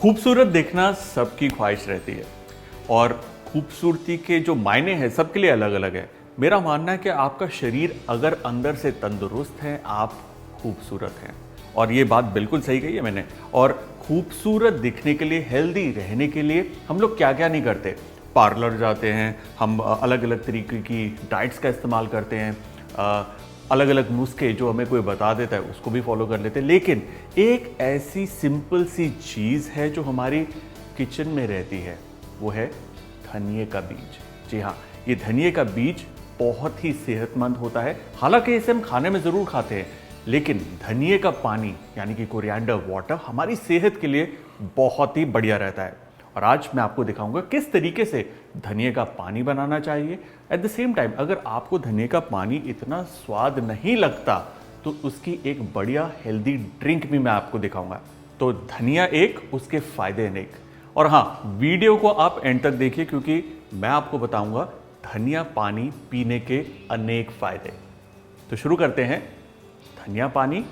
खूबसूरत दिखना सबकी ख्वाहिश रहती है और खूबसूरती के जो मायने हैं सबके लिए अलग अलग है। मेरा मानना है कि आपका शरीर अगर अंदर से तंदुरुस्त है, आप खूबसूरत हैं। और ये बात बिल्कुल सही कही है मैंने। और खूबसूरत दिखने के लिए, हेल्दी रहने के लिए हम लोग क्या क्या नहीं करते। पार्लर जाते हैं, हम अलग अलग तरीके की डाइट्स का इस्तेमाल करते हैं, अलग अलग नुस्खे जो हमें कोई बता देता है उसको भी फॉलो कर लेते हैं। लेकिन एक ऐसी सिंपल सी चीज़ है जो हमारी किचन में रहती है, वो है धनिए का बीज। जी हाँ, ये धनिए का बीज बहुत ही सेहतमंद होता है। हालांकि इसे हम खाने में ज़रूर खाते हैं, लेकिन धनिए का पानी यानी कि कोरिएंडर वाटर हमारी सेहत के लिए बहुत ही बढ़िया रहता है। और आज मैं आपको दिखाऊंगा किस तरीके से धनिए का पानी बनाना चाहिए। एट द सेम टाइम, अगर आपको धनिए का पानी इतना स्वाद नहीं लगता तो उसकी एक बढ़िया हेल्दी ड्रिंक भी मैं आपको दिखाऊंगा। तो धनिया एक, उसके फायदे अनेक। और हाँ, वीडियो को आप एंड तक देखिए क्योंकि मैं आपको बताऊंगा धनिया पानी पीने के अनेक फायदे। तो शुरू करते हैं धनिया पानी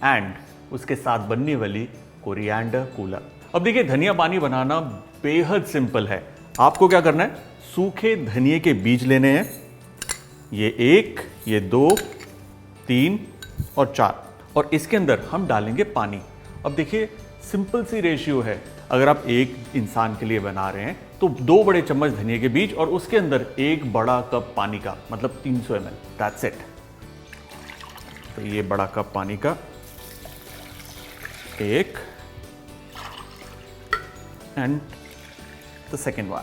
एंड उसके साथ बनने वाली कोरिएंडर कूलर। अब देखिए, धनिया पानी बनाना बेहद सिंपल है। आपको क्या करना है, सूखे धनिए के बीज लेने हैं। ये 1, ये 2, 3 और 4, और इसके अंदर हम डालेंगे पानी। अब देखिए, सिंपल सी रेशियो है। अगर आप एक इंसान के लिए बना रहे हैं तो 2 बड़े चम्मच धनिए के बीज और उसके अंदर 1 बड़ा कप पानी का, मतलब 300 ml, दैट्स इट। तो ये बड़ा कप पानी का 1 एंड द सेकेंड वन।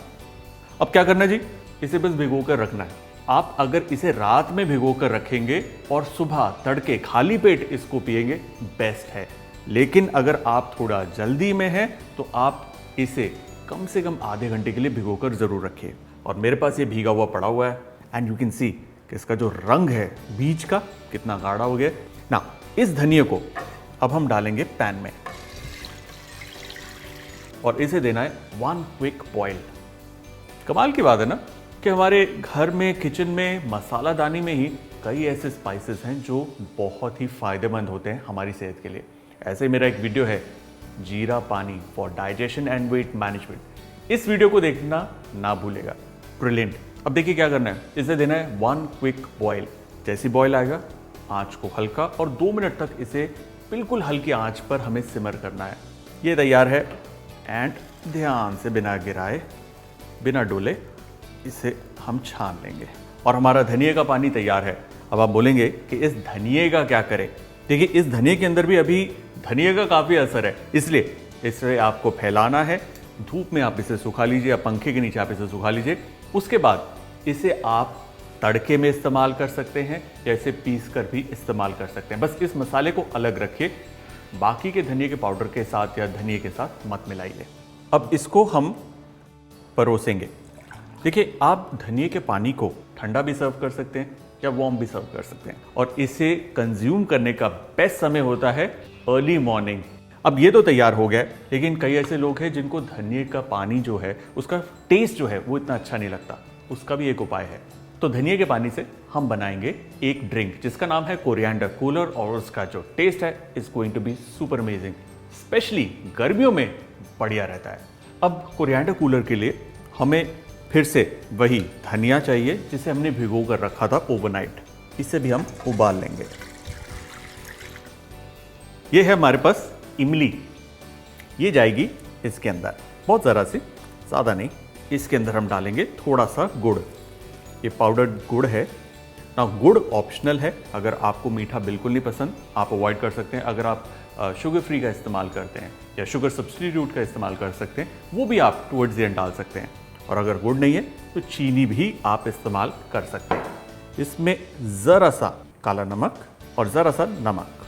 अब क्या करना है जी, इसे बस भिगो कर रखना है। आप अगर इसे रात में भिगो कर रखेंगे और सुबह तड़के खाली पेट इसको पिएंगे, बेस्ट है। लेकिन अगर आप थोड़ा जल्दी में हैं तो आप इसे कम से कम आधे घंटे के लिए भिगो कर जरूर रखिए। और मेरे पास ये भीगा हुआ पड़ा हुआ है एंड यू कैन सी कि इसका जो रंग है बीज का कितना गाढ़ा हो गया ना। इस धनिया को अब हम डालेंगे पैन में और इसे देना है 1 क्विक बॉयल। कमाल की बात है ना कि हमारे घर में, किचन में, मसालादानी में ही कई ऐसे स्पाइसेस हैं जो बहुत ही फायदेमंद होते हैं हमारी सेहत के लिए। ऐसे ही मेरा एक वीडियो है, जीरा पानी for digestion and weight management. इस वीडियो को देखना ना भूलेगा, ब्रिलियंट। अब देखिए क्या करना है, इसे देना है 1 क्विक बॉयल। जैसी बॉयल आएगा, आंच को हल्का और 2 मिनट तक इसे बिल्कुल हल्की आंच पर हमें सिमर करना है। ये तैयार है एंड ध्यान से बिना गिराए, बिना डोले इसे हम छान लेंगे और हमारा धनिए का पानी तैयार है। अब आप बोलेंगे कि इस धनिए का क्या करें। देखिए, इस धनिए के अंदर भी अभी धनिए का काफ़ी असर है, इसलिए इसे आपको फैलाना है। धूप में आप इसे सुखा लीजिए या पंखे के नीचे आप इसे सुखा लीजिए। उसके बाद इसे आप तड़के में इस्तेमाल कर सकते हैं या इसे पीस कर भी इस्तेमाल कर सकते हैं। बस इस मसाले को अलग रखिए, बाकी के धनिए के पाउडर के साथ या धनिए के साथ मत मिलाइए। अब इसको हम परोसेंगे। देखिए, आप धनिए के पानी को ठंडा भी सर्व कर सकते हैं या वार्म भी सर्व कर सकते हैं और इसे कंज्यूम करने का बेस्ट समय होता है अर्ली मॉर्निंग। अब ये तो तैयार हो गया, लेकिन कई ऐसे लोग हैं जिनको धनिए का पानी जो है उसका टेस्ट जो है वो इतना अच्छा नहीं लगता। उसका भी एक उपाय है। तो धनिए के पानी से हम बनाएंगे एक ड्रिंक जिसका नाम है कोरिएंडर कूलर और उसका जो टेस्ट है is going to be super amazing. Specially गर्मियों में बढ़िया रहता है। अब कोरिएंडर कूलर के लिए हमें फिर से वही धनिया चाहिए जिसे हमने भिगो कर रखा था ओवरनाइट। इसे भी हम उबाल लेंगे। ये है हमारे पास इमली, ये जाएगी इसके अंदर, बहुत ज़रा सी, ज़्यादा नहीं। इसके अंदर हम डालेंगे थोड़ा सा गुड़। ये पाउडर्ड गुड़ है ना। गुड़ ऑप्शनल है, अगर आपको मीठा बिल्कुल नहीं पसंद आप अवॉइड कर सकते हैं। अगर आप शुगर फ्री का इस्तेमाल करते हैं या शुगर सब्स्टिट्यूट का इस्तेमाल कर सकते हैं, वो भी आप टुवर्ड्स द एंड डाल सकते हैं। और अगर गुड़ नहीं है तो चीनी भी आप इस्तेमाल कर सकते हैं। इसमें ज़रा सा काला नमक और ज़रा सा नमक।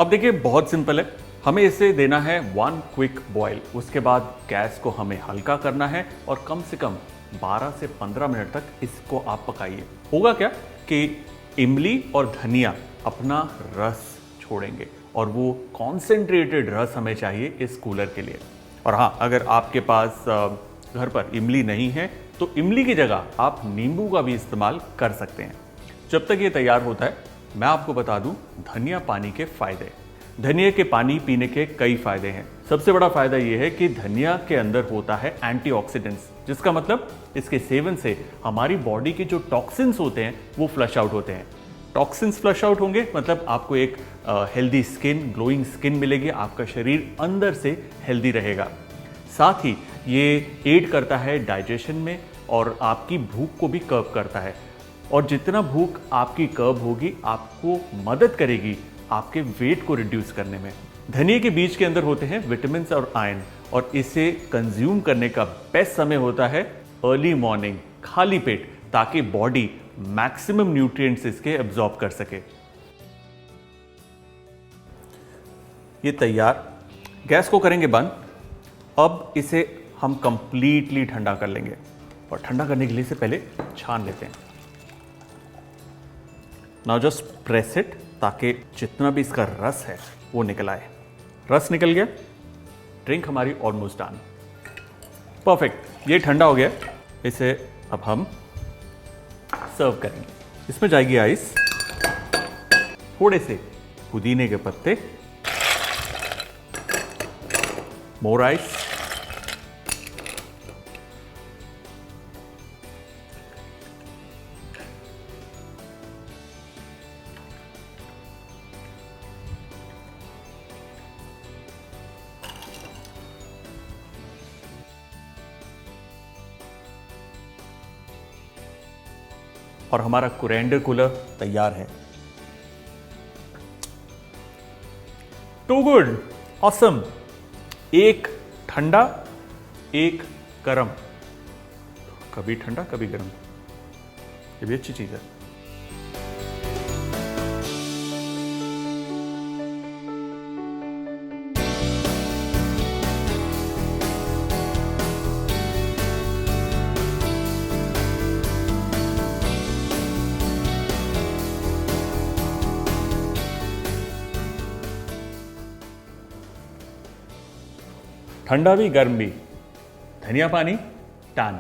अब देखिए, बहुत सिंपल है। हमें इसे देना है 1 क्विक बॉयल। उसके बाद गैस को हमें हल्का करना है और कम से कम 12 से 15 मिनट तक इसको आप पकाइए। होगा क्या कि इमली और धनिया अपना रस छोड़ेंगे और वो कॉन्सेंट्रेटेड रस हमें चाहिए इस कूलर के लिए। और हाँ, अगर आपके पास घर पर इमली नहीं है तो इमली की जगह आप नींबू का भी इस्तेमाल कर सकते हैं। जब तक ये तैयार होता है मैं आपको बता दूं धनिया पानी के फायदे। धनिया के पानी पीने के कई फायदे हैं। सबसे बड़ा फायदा यह है कि धनिया के अंदर होता है एंटीऑक्सीडेंट्स, जिसका मतलब इसके सेवन से हमारी बॉडी के जो टॉक्सिन्स होते हैं वो फ्लश आउट होते हैं। टॉक्सिन्स फ्लश आउट होंगे मतलब आपको एक हेल्दी स्किन, ग्लोइंग स्किन मिलेगी, आपका शरीर अंदर से हेल्दी रहेगा। साथ ही ये एड करता है डाइजेशन में और आपकी भूख को भी कर्ब करता है। और जितना भूख आपकी कर्ब होगी, आपको मदद करेगी आपके वेट को रिड्यूस करने में। धनिया के बीज के अंदर होते हैं विटामिन और आयरन, और इसे कंज्यूम करने का बेस्ट समय होता है अर्ली मॉर्निंग, खाली पेट, ताकि बॉडी मैक्सिमम न्यूट्रिएंट्स इसके एब्जॉर्ब कर सके। ये तैयार, गैस को करेंगे बंद। अब इसे हम कंप्लीटली ठंडा कर लेंगे, और ठंडा करने के लिए से पहले छान लेते हैं। नाउ जस्ट प्रेस इट, ताकि जितना भी इसका रस है वो निकल आए। रस निकल गया, ड्रिंक हमारी ऑलमोस्ट डन। परफेक्ट, ये ठंडा हो गया। इसे अब हम सर्व करेंगे। इसमें जाएगी आइस, थोड़े से पुदीने के पत्ते, मोर आइस, और हमारा कोरिएंडर कूलर तैयार है। Too good, awesome. एक ठंडा, एक गरम, कभी ठंडा कभी गरम, ये भी अच्छी चीज है। ठंडा भी गर्म भी, धनिया पानी टान।